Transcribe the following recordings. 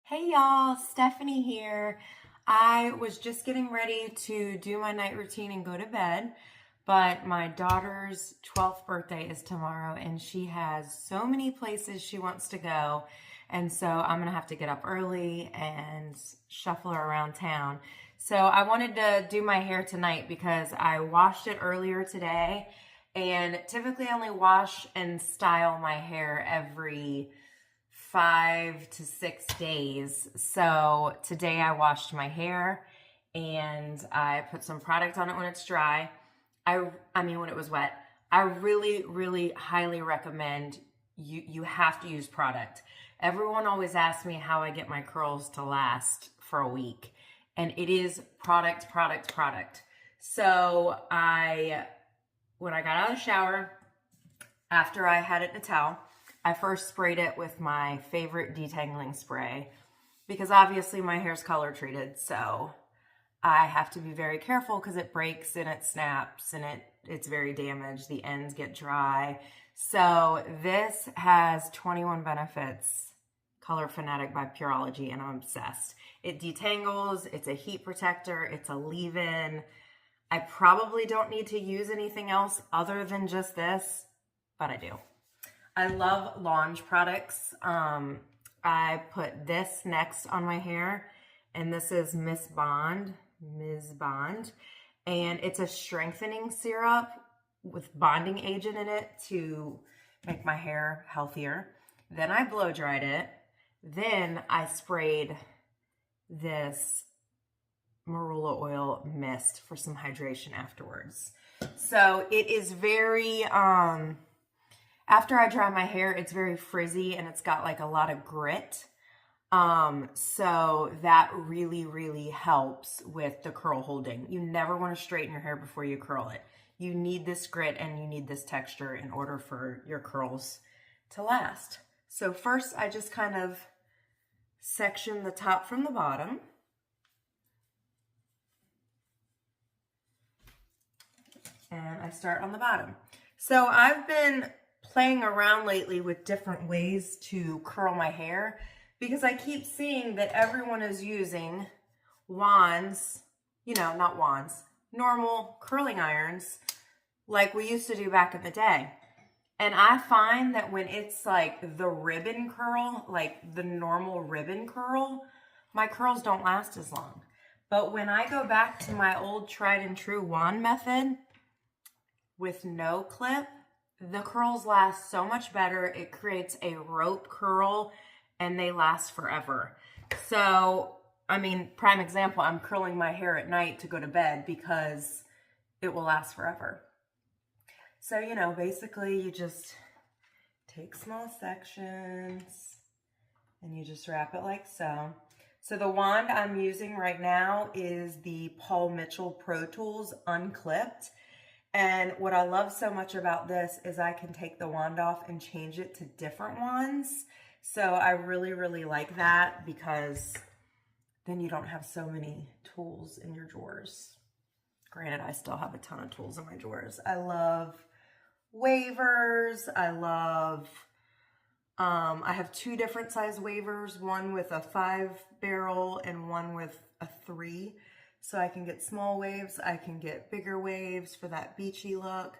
Hey y'all, Stephanie here. I was just getting ready to do my night routine and go to bed, but my daughter's 12th birthday is tomorrow and she has so many places she wants to go. And so I'm gonna have to get up early and shuffle her around town. So I wanted to do my hair tonight because I washed it earlier today, and typically I only wash and style my hair every 5 to 6 days. So today I washed my hair and I put some product on it when it's dry. I mean when it was wet. I really highly recommend you have to use product. Everyone always asks me how I get my curls to last for a week, and it is product. So when I got out of the shower, after I had it in a towel, I first sprayed it with my favorite detangling spray because obviously my hair's color treated, so I have to be very careful because it breaks and it snaps and it's very damaged. The ends get dry. So this has 21 benefits, Color Fanatic by Pureology, and I'm obsessed. It detangles, it's a heat protector, it's a leave-in. I probably don't need to use anything else other than just this, but I do. I love Launge products. I put this next on my hair, and this is Ms. Bond, and it's a strengthening syrup with bonding agent in it to make my hair healthier. Then I blow dried it. Then I sprayed this marula oil mist for some hydration afterwards. So it is very, after I dry my hair, it's very frizzy and it's got like a lot of grit. So that really helps with the curl holding. You never want to straighten your hair before you curl it. You need this grit and you need this texture in order for your curls to last. So first I just kind of section the top from the bottom. And I start on the bottom. So I've been playing around lately with different ways to curl my hair because I keep seeing that everyone is using wands, not wands, normal curling irons like we used to do back in the day. And I find that when it's like the ribbon curl, like the normal ribbon curl, my curls don't last as long. But when I go back to my old tried and true wand method with no clip, the curls last so much better. It creates a rope curl and they last forever. So, I mean, prime example, I'm curling my hair at night to go to bed because it will last forever. So, basically you just take small sections and you just wrap it like so. So the wand I'm using right now is the Paul Mitchell Pro Tools Unclipped. And what I love so much about this is I can take the wand off and change it to different wands. So I really like that because then you don't have so many tools in your drawers. Granted, I still have a ton of tools in my drawers. I love wavers. I have two different size wavers, one with a 5-barrel and one with a 3. So I can get small waves, I can get bigger waves for that beachy look.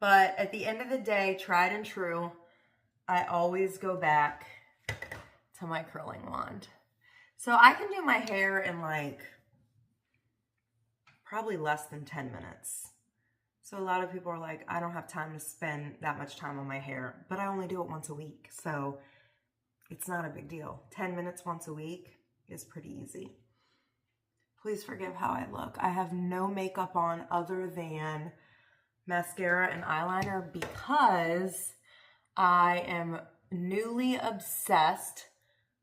But at the end of the day, tried and true, I always go back to my curling wand. So I can do my hair in like probably less than 10 minutes. So a lot of people are like, I don't have time to spend that much time on my hair, but I only do it once a week. So it's not a big deal. 10 minutes once a week is pretty easy. Please forgive how I look. I have no makeup on other than mascara and eyeliner because I am newly obsessed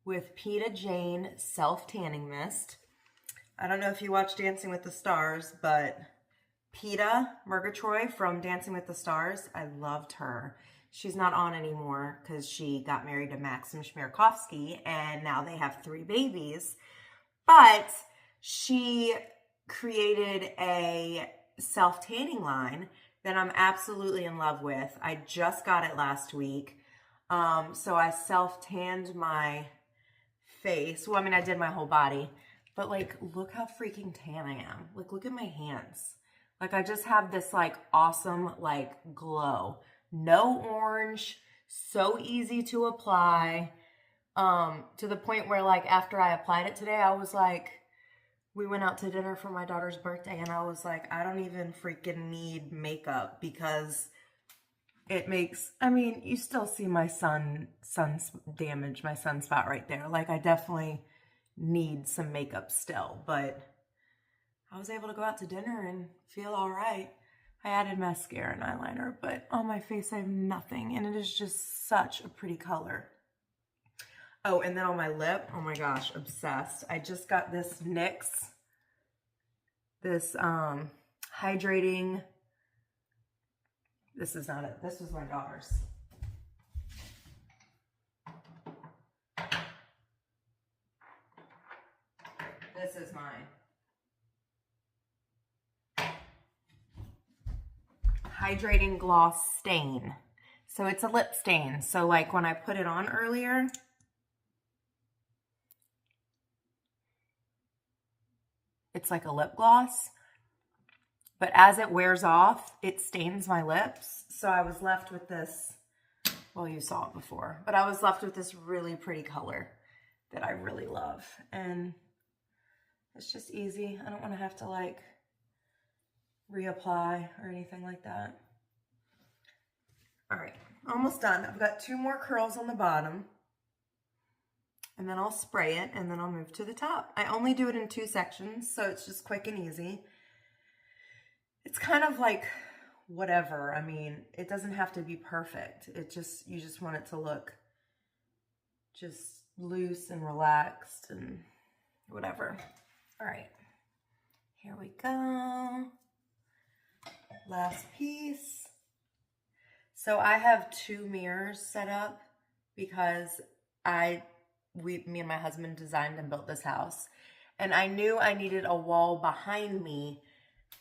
with Peta Jane Self-Tanning Mist. I don't know if you watch Dancing with the Stars, but Peta Murgatroyd from Dancing with the Stars, I loved her. She's not on anymore because she got married to Maxim Chmerkovskiy and now they have 3 babies. But she created a self-tanning line that I'm absolutely in love with. I just got it last week. So I self-tanned my face. Well, I mean, I did my whole body, but like, look how freaking tan I am. Like, look at my hands. Like, I just have this like awesome like glow. No orange, so easy to apply. To the point where like after I applied it today, I was like, we went out to dinner for my daughter's birthday and I was like, I don't even freaking need makeup because it makes, I mean, you still see my sun damage, my sunspot right there. Like I definitely need some makeup still, but I was able to go out to dinner and feel all right. I added mascara and eyeliner, but on my face I have nothing and it is just such a pretty color. Oh, and then on my lip, oh my gosh, obsessed. I just got this NYX, this hydrating, this is not it, this was my daughter's. This is mine. Hydrating Gloss Stain. So it's a lip stain. So like when I put it on earlier, it's like a lip gloss, but as it wears off, it stains my lips. So I was left with this, well, you saw it before, but I was left with this really pretty color that I really love. And it's just easy. I don't want to have to like reapply or anything like that. All right, almost done. I've got 2 more curls on the bottom. And then I'll spray it and then I'll move to the top. I only do it in 2 sections, so it's just quick and easy. It's kind of like whatever. I mean, it doesn't have to be perfect. You just want it to look just loose and relaxed and whatever. All right, here we go. Last piece. So I have 2 mirrors set up because me and my husband designed and built this house. And I knew I needed a wall behind me.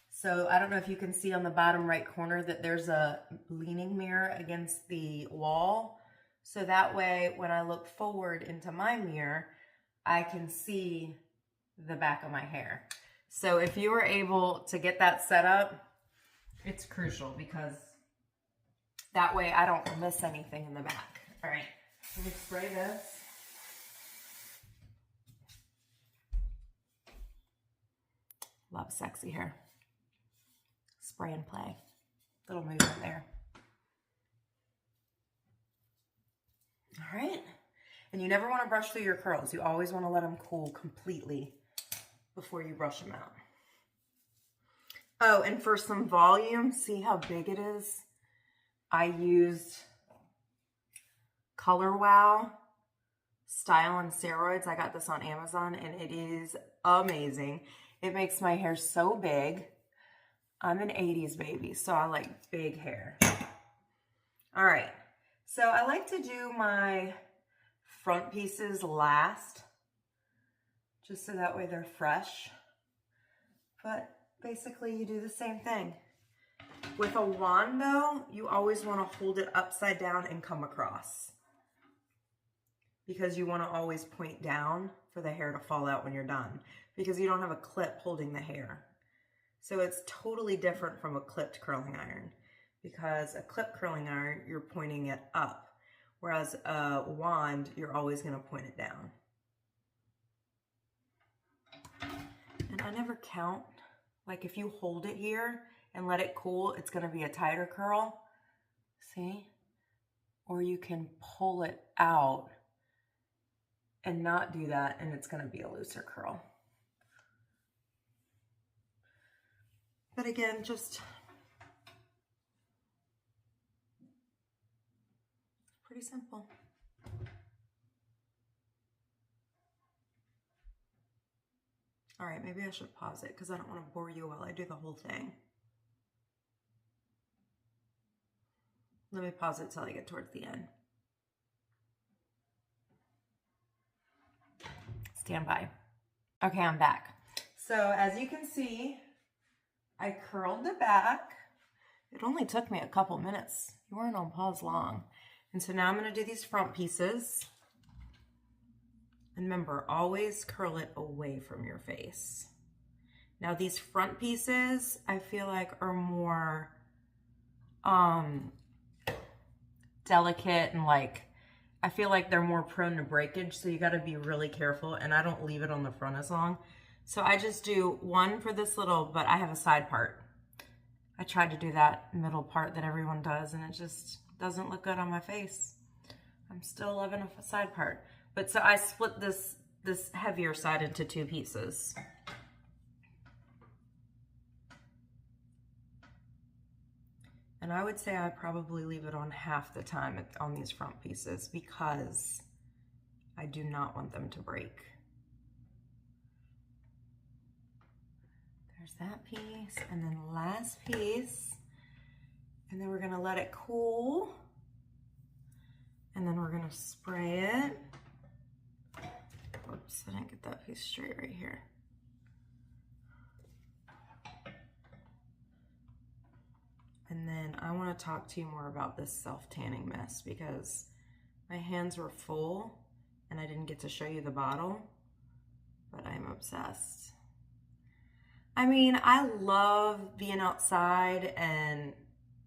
So I don't know if you can see on the bottom right corner that there's a leaning mirror against the wall. So that way, when I look forward into my mirror, I can see the back of my hair. So if you were able to get that set up, it's crucial because that way I don't miss anything in the back. All right, let me spray this. Love sexy hair. Spray and play. Little movement there. All right. And you never want to brush through your curls. You always want to let them cool completely before you brush them out. Oh, and for some volume, see how big it is? I used Color Wow Style on Steroids. I got this on Amazon and it is amazing. It makes my hair so big. I'm an 80s baby, so I like big hair. All right, so I like to do my front pieces last, just so that way they're fresh. But basically you do the same thing. With a wand though, you always want to hold it upside down and come across, because you want to always point down for the hair to fall out when you're done, because you don't have a clip holding the hair. So it's totally different from a clipped curling iron, because a clipped curling iron, you're pointing it up, whereas a wand, you're always going to point it down. And I never count, like if you hold it here and let it cool, it's going to be a tighter curl, see? Or you can pull it out and not do that, and it's going to be a looser curl. But again, just pretty simple. All right, maybe I should pause it because I don't want to bore you while I do the whole thing. Let me pause it till I get towards the end. Stand by. Okay, I'm back. So as you can see, I curled the back. It only took me a couple minutes. You weren't on pause long. And so now I'm going to do these front pieces. And remember, always curl it away from your face. Now these front pieces, I feel like are more delicate and like, I feel like they're more prone to breakage, so you gotta be really careful, and I don't leave it on the front as long. So I just do one for this little, but I have a side part. I tried to do that middle part that everyone does, and it just doesn't look good on my face. I'm still loving a side part. But so I split this heavier side into 2 pieces. And I would say I probably leave it on half the time on these front pieces because I do not want them to break. There's that piece, and then the last piece, and then we're gonna let it cool, and then we're gonna spray it. Oops, I didn't get that piece straight right here. And then I want to talk to you more about this self-tanning mist because my hands were full and I didn't get to show you the bottle, but I'm obsessed. I mean, I love being outside and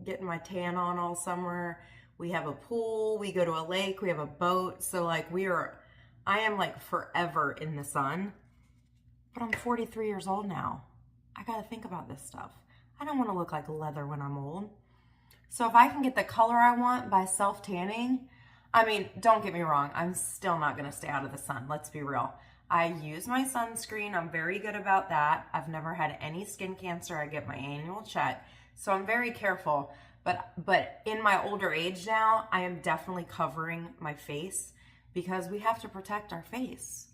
getting my tan on all summer. We have a pool, we go to a lake, we have a boat. So like I am like forever in the sun, but I'm 43 years old now. I got to think about this stuff. I don't want to look like leather when I'm old. So if I can get the color I want by self-tanning, I mean, don't get me wrong, I'm still not going to stay out of the sun. Let's be real. I use my sunscreen. I'm very good about that. I've never had any skin cancer. I get my annual check. So I'm very careful. But in my older age now, I am definitely covering my face because we have to protect our face.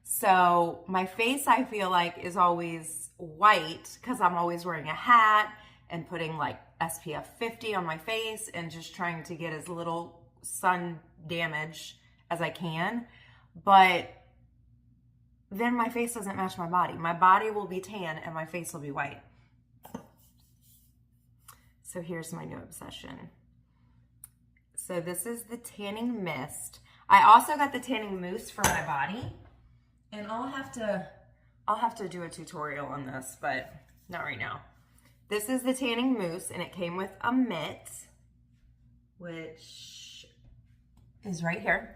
So my face, I feel like, is always white because I'm always wearing a hat and putting like SPF 50 on my face and just trying to get as little sun damage as I can. But then my face doesn't match my body. My body will be tan and my face will be white. So here's my new obsession. So this is the tanning mist. I also got the tanning mousse for my body. And I'll have to do a tutorial on this, but not right now. This is the tanning mousse, and it came with a mitt, which is right here.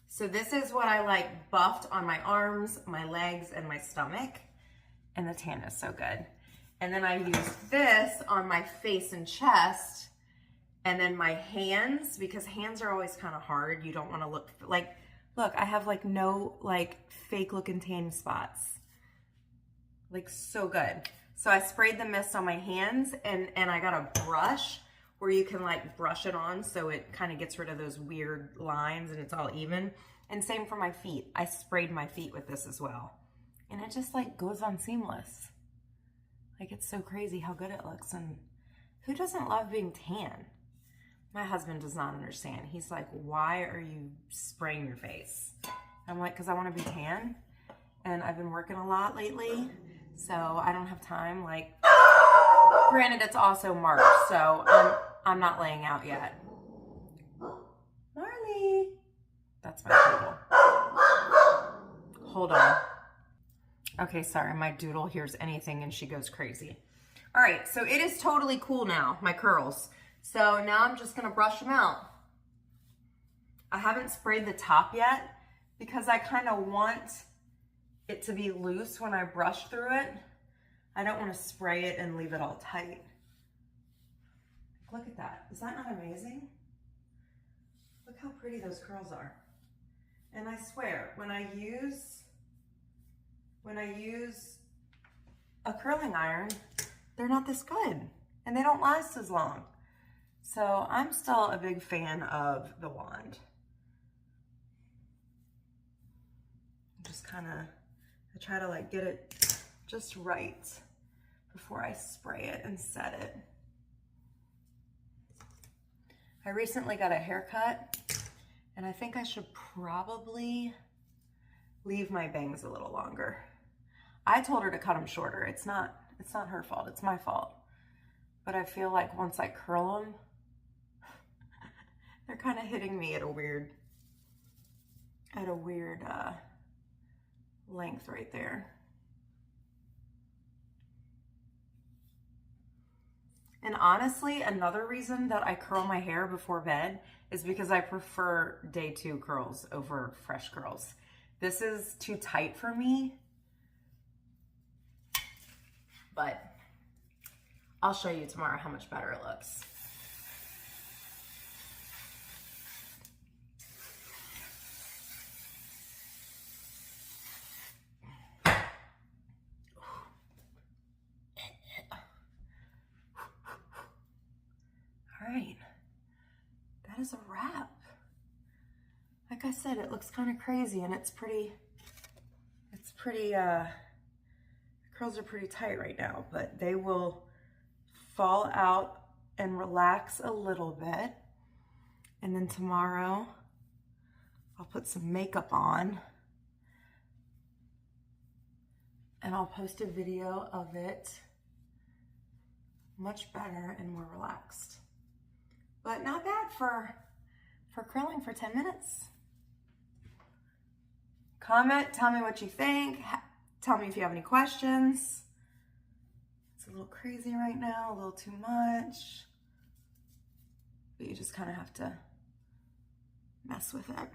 So this is what I like buffed on my arms, my legs, and my stomach. And the tan is so good. And then I used this on my face and chest, and then my hands, because hands are always kind of hard. You don't want to look like, look, I have like no like fake looking tan spots. Like so good. So I sprayed the mist on my hands and I got a brush where you can like brush it on so it kind of gets rid of those weird lines and it's all even. And same for my feet. I sprayed my feet with this as well. And it just like goes on seamless. Like it's so crazy how good it looks. And who doesn't love being tan? My husband does not understand. He's like, why are you spraying your face? I'm like, because I want to be tan. And I've been working a lot lately. So I don't have time. Like, granted, it's also March. So I'm not laying out yet. Marley. That's my doodle. Hold on. Okay, sorry. My doodle hears anything and she goes crazy. All right. So it is totally cool now, my curls. So now I'm just going to brush them out. I haven't sprayed the top yet because I kind of want it to be loose when I brush through it. I don't want to spray it and leave it all tight. Look at that. Is that not amazing? Look how pretty those curls are. And I swear, when I use a curling iron, they're not this good and they don't last as long. So I'm still a big fan of the wand. Just kind of, I try to like get it just right before I spray it and set it. I recently got a haircut and I think I should probably leave my bangs a little longer. I told her to cut them shorter. It's not her fault, it's my fault. But I feel like once I curl them, they're kind of hitting me at a weird at a weird length right there. And honestly, another reason that I curl my hair before bed is because I prefer day 2 curls over fresh curls. This is too tight for me, but I'll show you tomorrow how much better it looks. All right, that is a wrap. Like I said, it looks kind of crazy and it's pretty, the curls are pretty tight right now, but they will fall out and relax a little bit. And then tomorrow I'll put some makeup on and I'll post a video of it much better and more relaxed. But not bad for curling for 10 minutes. Comment, tell me what you think. Tell me if you have any questions. It's a little crazy right now, a little too much. But you just kind of have to mess with it.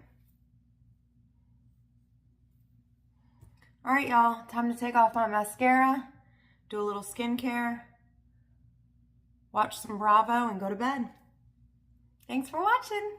All right, y'all, time to take off my mascara, do a little skincare, watch some Bravo, and go to bed. Thanks for watching.